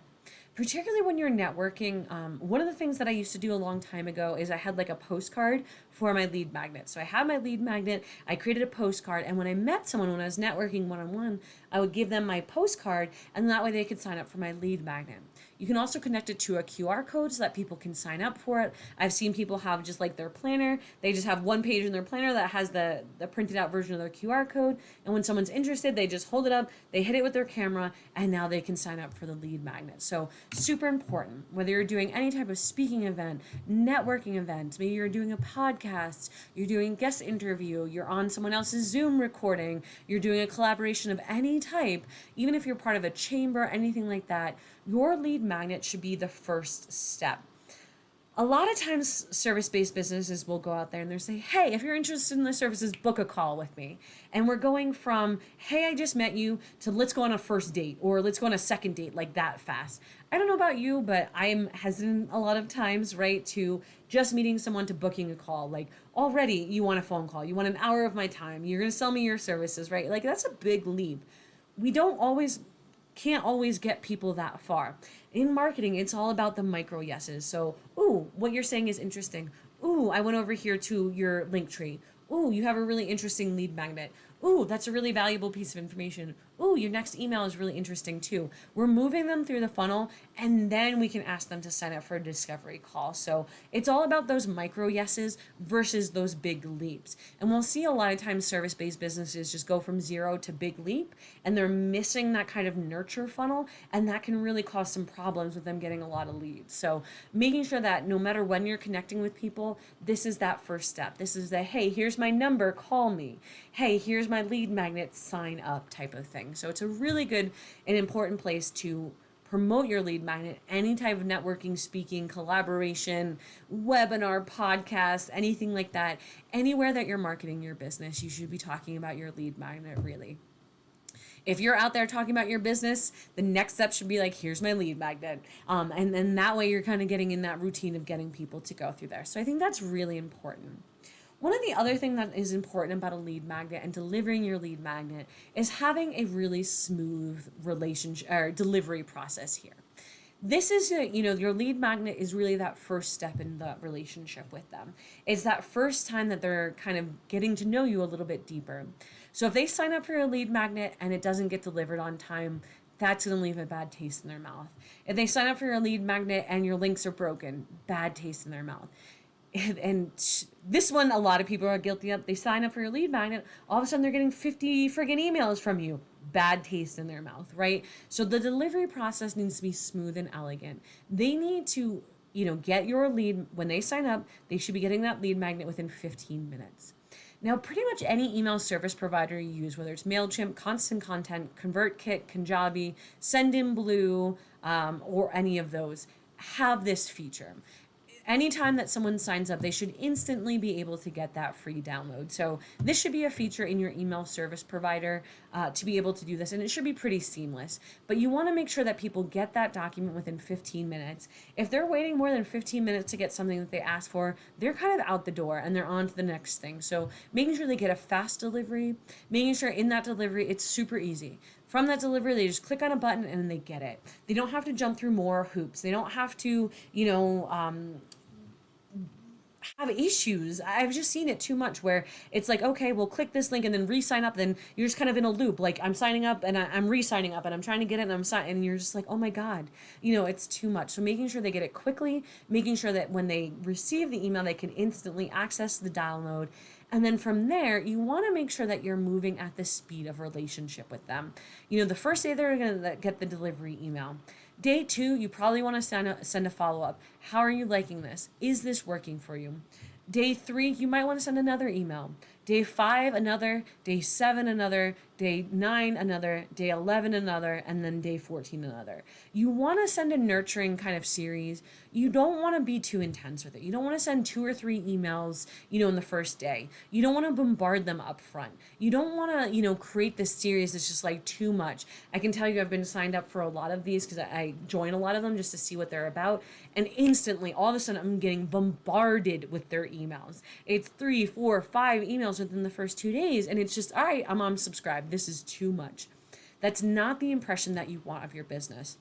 Particularly when you're networking, one of the things that I used to do a long time ago is I had like a postcard for my lead magnet. So I had my lead magnet, I created a postcard, and when I met someone, when I was networking one-on-one, I would give them my postcard, and that way they could sign up for my lead magnet. You can also connect it to a QR code so that people can sign up for it. I've seen people have just like their planner. They just have one page in their planner that has the printed out version of their QR code. And when someone's interested, they just hold it up, they hit it with their camera, and now they can sign up for the lead magnet. So super important, whether you're doing any type of speaking event, networking event, maybe you're doing a podcast, you're doing a guest interview, you're on someone else's Zoom recording, you're doing a collaboration of any type, even if you're part of a chamber, anything like that, your lead magnet should be the first step. A lot of times service-based businesses will go out there and they'll say, hey, if you're interested in the services, book a call with me. And we're going from, hey, I just met you, to let's go on a first date, or let's go on a second date, like that fast. I don't know about you, but I'm hesitant a lot of times, right, to just meeting someone to booking a call. Like already you want a phone call, you want an hour of my time, you're gonna sell me your services, right? Like that's a big leap. We can't always get people that far. In marketing, it's all about the micro yeses. So, ooh, what you're saying is interesting. Ooh, I went over here to your Linktree. Ooh, you have a really interesting lead magnet. Ooh, that's a really valuable piece of information. Ooh, your next email is really interesting too. We're moving them through the funnel, and then we can ask them to sign up for a discovery call. So it's all about those micro yeses versus those big leaps. And we'll see a lot of times service-based businesses just go from zero to big leap, and they're missing that kind of nurture funnel, and that can really cause some problems with them getting a lot of leads. So making sure that no matter when you're connecting with people, this is that first step. This is the, hey, here's my number, call me. Hey, here's my lead magnet, sign up type of thing. So it's a really good and important place to promote your lead magnet, any type of networking, speaking, collaboration, webinar, podcast, anything like that. Anywhere that you're marketing your business, you should be talking about your lead magnet, really. If you're out there talking about your business, the next step should be like, here's my lead magnet. And then that way you're kind of getting in that routine of getting people to go through there. So I think that's really important. One of the other things that is important about a lead magnet and delivering your lead magnet is having a really smooth relationship or delivery process here. This is, your lead magnet is really that first step in the relationship with them. It's that first time that they're kind of getting to know you a little bit deeper. So if they sign up for your lead magnet and it doesn't get delivered on time, that's going to leave a bad taste in their mouth. If they sign up for your lead magnet and your links are broken, bad taste in their mouth. And this one, a lot of people are guilty of. They sign up for your lead magnet, all of a sudden they're getting 50 friggin' emails from you. Bad taste in their mouth, right? So the delivery process needs to be smooth and elegant. They need to, get your lead. When they sign up, they should be getting that lead magnet within 15 minutes. Now, pretty much any email service provider you use, whether it's MailChimp, Constant Content, ConvertKit, Kajabi, Sendinblue, or any of those, have this feature. Anytime that someone signs up, they should instantly be able to get that free download. So this should be a feature in your email service provider to be able to do this, and it should be pretty seamless. But you want to make sure that people get that document within 15 minutes. If they're waiting more than 15 minutes to get something that they asked for, they're kind of out the door and they're on to the next thing. So making sure they get a fast delivery, making sure in that delivery it's super easy. From that delivery, they just click on a button and they get it. They don't have to jump through more hoops. They don't have to, have issues. I've just seen it too much where it's like, okay, we'll click this link and then re-sign up. Then you're just kind of in a loop. Like I'm signing up and I'm re-signing up and I'm trying to get it and I'm signing, and you're just like, oh my God, it's too much. So making sure they get it quickly, making sure that when they receive the email, they can instantly access the download. And then from there, you want to make sure that you're moving at the speed of relationship with them. The first day they're going to get the delivery email. Day 2, you probably want to send a follow-up. How are you liking this? Is this working for you? Day 3, you might want to send another email. Day 5, another. Day 7, another. Day 9, another. Day 11, another. And then day 14, another. You want to send a nurturing kind of series. You don't want to be too intense with it. You don't want to send 2 or 3 emails, in the first day. You don't want to bombard them up front. You don't want to, create this series that's just like too much. I can tell you I've been signed up for a lot of these because I join a lot of them just to see what they're about. And instantly, all of a sudden, I'm getting bombarded with their emails. It's 3, 4, 5 emails within the first 2 days. And it's just, all right, I'm unsubscribed. This is too much. That's not the impression that you want of your business.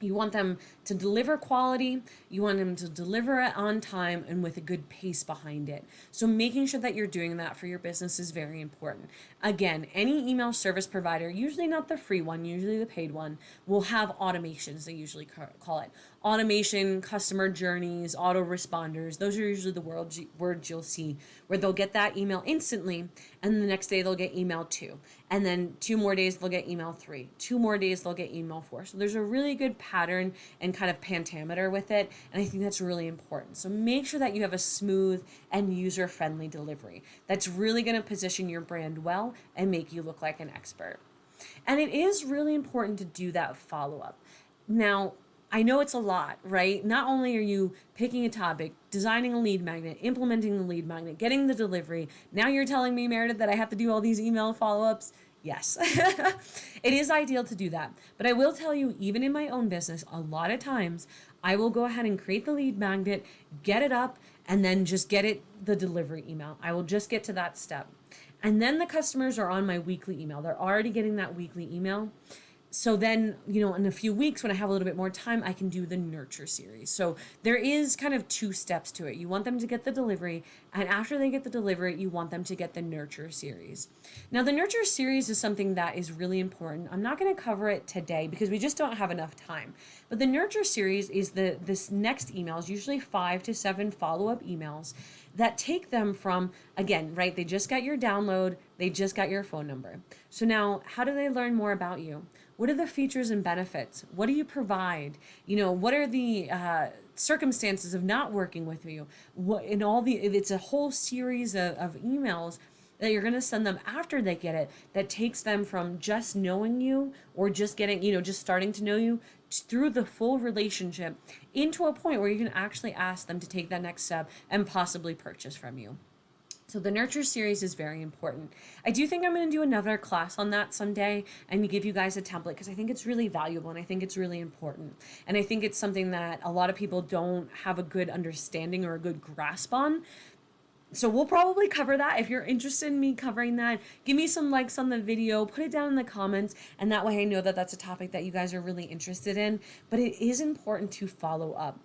You want them to deliver quality. You want them to deliver it on time and with a good pace behind it. So making sure that you're doing that for your business is very important. Again, any email service provider, usually not the free one, usually the paid one, will have automations, they usually call it. Automation, customer journeys, autoresponders. Those are usually the words you'll see where they'll get that email instantly, and the next day they'll get email 2. And then 2 more days they'll get email 3. 2 more days they'll get email 4. So there's a really good pattern and kind of pentameter with it, and I think that's really important. So make sure that you have a smooth and user-friendly delivery. That's really going to position your brand well and make you look like an expert. And it is really important to do that follow-up. Now, I know it's a lot, right? Not only are you picking a topic, designing a lead magnet, implementing the lead magnet, getting the delivery. Now you're telling me, Meredith, that I have to do all these email follow-ups. Yes, it is ideal to do that. But I will tell you, even in my own business, a lot of times I will go ahead and create the lead magnet, get it up, and then just get it the delivery email. I will just get to that step. And then the customers are on my weekly email. They're already getting that weekly email. So then, in a few weeks when I have a little bit more time, I can do the nurture series. So there is kind of two steps to it. You want them to get the delivery, and after they get the delivery, you want them to get the nurture series. Now, the nurture series is something that is really important. I'm not going to cover it today because we just don't have enough time. But the nurture series is this next emails, usually 5 to 7 follow-up emails that take them from, again, right, they just got your download, they just got your phone number. So now, how do they learn more about you? What are the features and benefits? What do you provide? What are the circumstances of not working with you? It's a whole series of emails that you're going to send them after they get it that takes them from just knowing you or just getting, just starting to know you through the full relationship into a point where you can actually ask them to take that next step and possibly purchase from you. So the nurture series is very important. I do think I'm going to do another class on that someday and give you guys a template because I think it's really valuable and I think it's really important. And I think it's something that a lot of people don't have a good understanding or a good grasp on. So we'll probably cover that. If you're interested in me covering that, give me some likes on the video, put it down in the comments, and that way I know that that's a topic that you guys are really interested in. But it is important to follow up.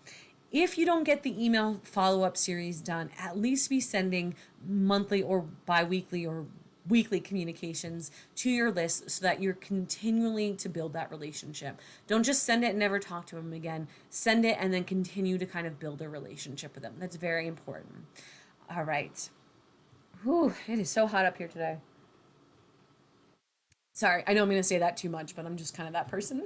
If you don't get the email follow-up series done, at least be sending monthly or bi-weekly or weekly communications to your list so that you're continually to build that relationship. Don't just send it and never talk to them again. Send it and then continue to kind of build a relationship with them. That's very important. All right. Whew, it is so hot up here today. Sorry, I don't mean to say that too much, but I'm just kind of that person.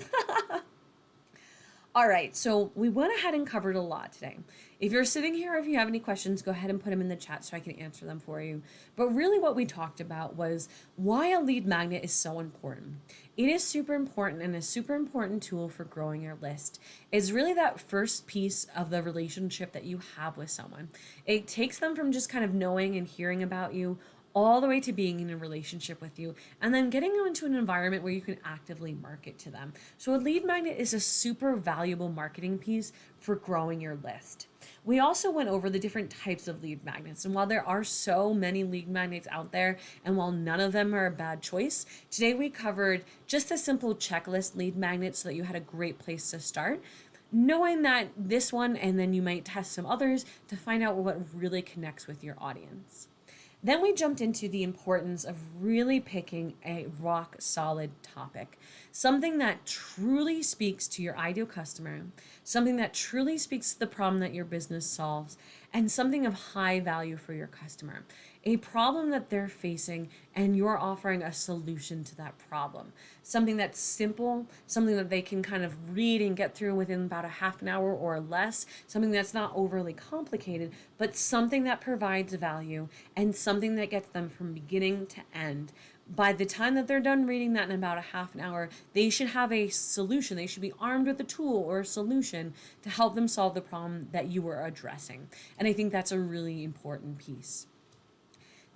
All right, so we went ahead and covered a lot today. If you're sitting here, if you have any questions, go ahead and put them in the chat so I can answer them for you. But really what we talked about was why a lead magnet is so important. It is super important and a super important tool for growing your list. It's really that first piece of the relationship that you have with someone. It takes them from just kind of knowing and hearing about you all the way to being in a relationship with you and then getting them into an environment where you can actively market to them. So a lead magnet is a super valuable marketing piece for growing your list. We also went over the different types of lead magnets, and while there are so many lead magnets out there and while none of them are a bad choice, today we covered just a simple checklist lead magnet so that you had a great place to start, knowing that this one and then you might test some others to find out what really connects with your audience. Then we jumped into the importance of really picking a rock solid topic, something that truly speaks to your ideal customer, something that truly speaks to the problem that your business solves, and something of high value for your customer, a problem that they're facing and you're offering a solution to that problem. Something that's simple, something that they can kind of read and get through within about a half an hour or less, something that's not overly complicated, but something that provides value and something that gets them from beginning to end. By the time that they're done reading that in about a half an hour, they should have a solution. They should be armed with a tool or a solution to help them solve the problem that you were addressing. And I think that's a really important piece.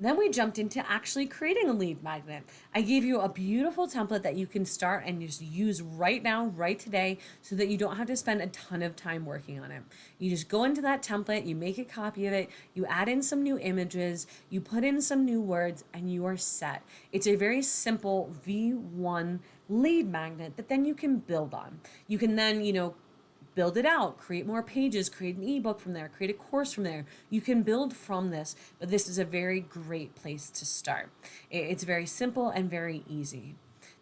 Then we jumped into actually creating a lead magnet. I gave you a beautiful template that you can start and just use right now, right today, so that you don't have to spend a ton of time working on it. You just go into that template, you make a copy of it, you add in some new images, you put in some new words, and you are set. It's a very simple V1 lead magnet that then you can build on. You can then, build it out, create more pages, create an ebook from there, create a course from there. You can build from this, but this is a very great place to start. It's very simple and very easy.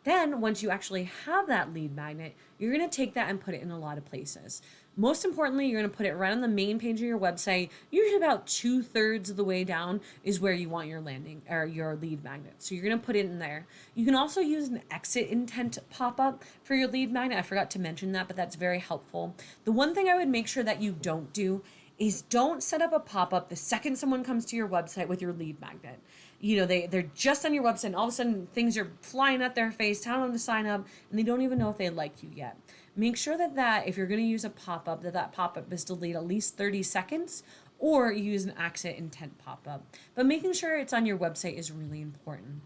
Then once you actually have that lead magnet, you're going to take that and put it in a lot of places. Most importantly, you're going to put it right on the main page of your website. Usually about 2/3 of the way down is where you want your landing or your lead magnet. So you're going to put it in there. You can also use an exit intent pop-up for your lead magnet. I forgot to mention that, but that's very helpful. The one thing I would make sure that you don't do is don't set up a pop-up the second someone comes to your website with your lead magnet. They're just on your website and all of a sudden things are flying at their face, telling them to sign up, and they don't even know if they like you yet. Make sure that if you're going to use a pop-up, that pop-up is delayed at least 30 seconds, or you use an exit intent pop-up. But making sure it's on your website is really important.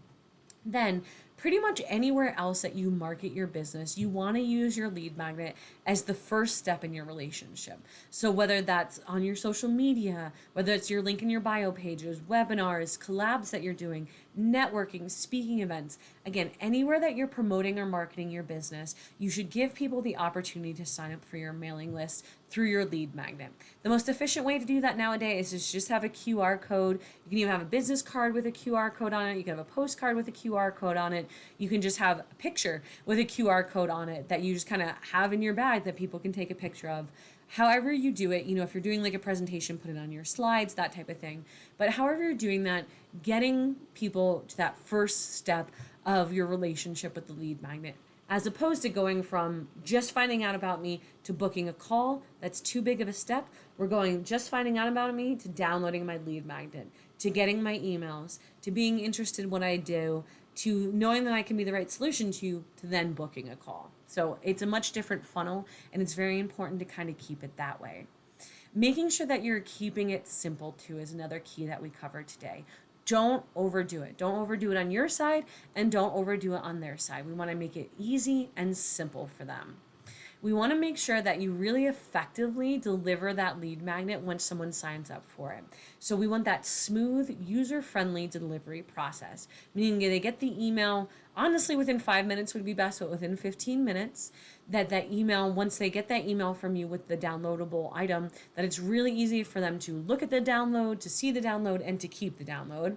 Then pretty much anywhere else that you market your business, you want to use your lead magnet as the first step in your relationship. So whether that's on your social media, whether it's your link in your bio pages, webinars, collabs that you're doing, networking, speaking events. Again, anywhere that you're promoting or marketing your business, you should give people the opportunity to sign up for your mailing list through your lead magnet. The most efficient way to do that nowadays is just have a QR code. You can even have a business card with a QR code on it. You can have a postcard with a QR code on it. You can just have a picture with a QR code on it that you just kind of have in your bag that people can take a picture of. However you do it, if you're doing like a presentation, put it on your slides, that type of thing. But however you're doing that, getting people to that first step of your relationship with the lead magnet, as opposed to going from just finding out about me to booking a call. That's too big of a step. We're going just finding out about me to downloading my lead magnet, to getting my emails, to being interested in what I do, to knowing that I can be the right solution to you, to then booking a call. So it's a much different funnel, and it's very important to kind of keep it that way. Making sure that you're keeping it simple too is another key that we covered today. Don't overdo it. Don't overdo it on your side, and don't overdo it on their side. We want to make it easy and simple for them. We want to make sure that you really effectively deliver that lead magnet when someone signs up for it. So we want that smooth, user-friendly delivery process, meaning they get the email, honestly within 5 minutes would be best, but within 15 minutes, that email, once they get that email from you with the downloadable item, that it's really easy for them to look at the download, to see the download, and to keep the download.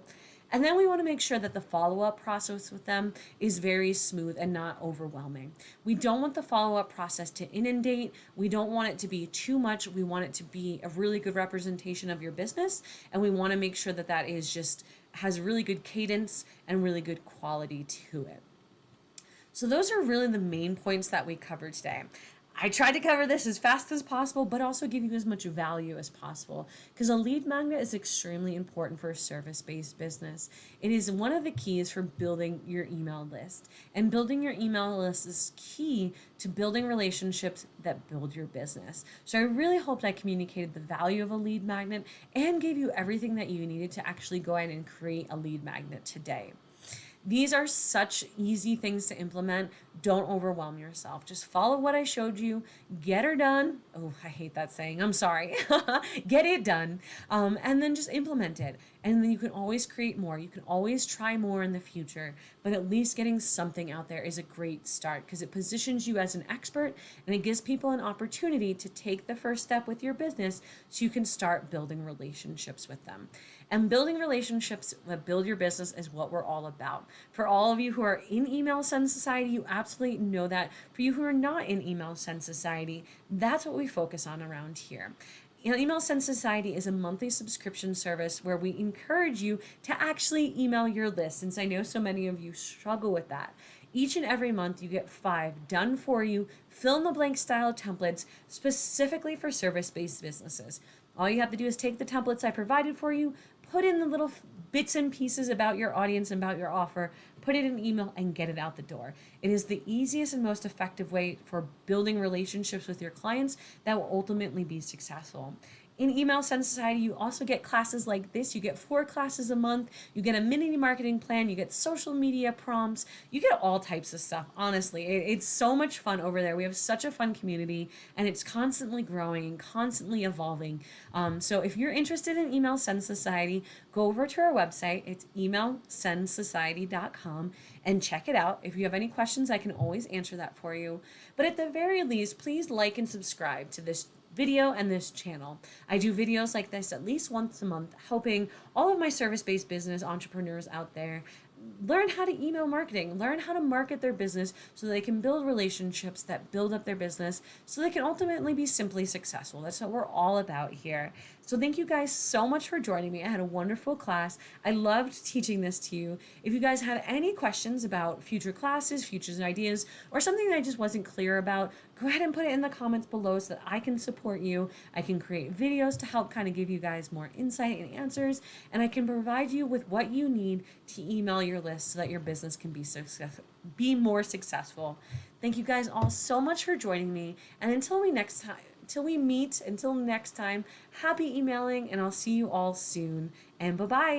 And then we want to make sure that the follow-up process with them is very smooth and not overwhelming. We don't want the follow-up process to inundate. We don't want it to be too much. We want it to be a really good representation of your business. And we want to make sure that that is just has really good cadence and really good quality to it. So those are really the main points that we covered today. I tried to cover this as fast as possible, but also give you as much value as possible, because a lead magnet is extremely important for a service-based business. It is one of the keys for building your email list, and building your email list is key to building relationships that build your business. So I really hoped I communicated the value of a lead magnet and gave you everything that you needed to actually go ahead and create a lead magnet today. These are such easy things to implement. Don't overwhelm yourself. Just follow what I showed you. Get her done. Oh, I hate that saying. I'm sorry. Get it done. And then just implement it. And then you can always create more. You can always try more in the future. But at least getting something out there is a great start, because it positions you as an expert, and it gives people an opportunity to take the first step with your business so you can start building relationships with them. And building relationships that build your business is what we're all about. For all of you who are in Email Send Society, you absolutely know that. For you who are not in Email Send Society, that's what we focus on around here. Email Send Society is a monthly subscription service where we encourage you to actually email your list, since I know so many of you struggle with that. Each and every month, you get 5 done for you, fill in the blank style templates specifically for service-based businesses. All you have to do is take the templates I provided for you, put in the little bits and pieces about your audience and about your offer, put it in an email, and get it out the door. It is the easiest and most effective way for building relationships with your clients that will ultimately be successful. In Email Send Society, you also get classes like this. You get 4 classes a month. You get a mini marketing plan. You get social media prompts. You get all types of stuff. Honestly, it's so much fun over there. We have such a fun community, and it's constantly growing and constantly evolving. So if you're interested in Email Send Society, go over to our website. It's emailsendsociety.com and check it out. If you have any questions, I can always answer that for you. But at the very least, please like and subscribe to this video and this channel. I do videos like this at least once a month, helping all of my service-based business entrepreneurs out there learn how to email marketing, learn how to market their business so they can build relationships that build up their business so they can ultimately be simply successful. That's what we're all about here. So thank you guys so much for joining me. I had a wonderful class. I loved teaching this to you. If you guys have any questions about future classes, futures and ideas, or something that I just wasn't clear about, go ahead and put it in the comments below so that I can support you. I can create videos to help kind of give you guys more insight and answers, and I can provide you with what you need to email your list so that your business can be more successful. Thank you guys all so much for joining me, and until next time, happy emailing, and I'll see you all soon, and bye-bye.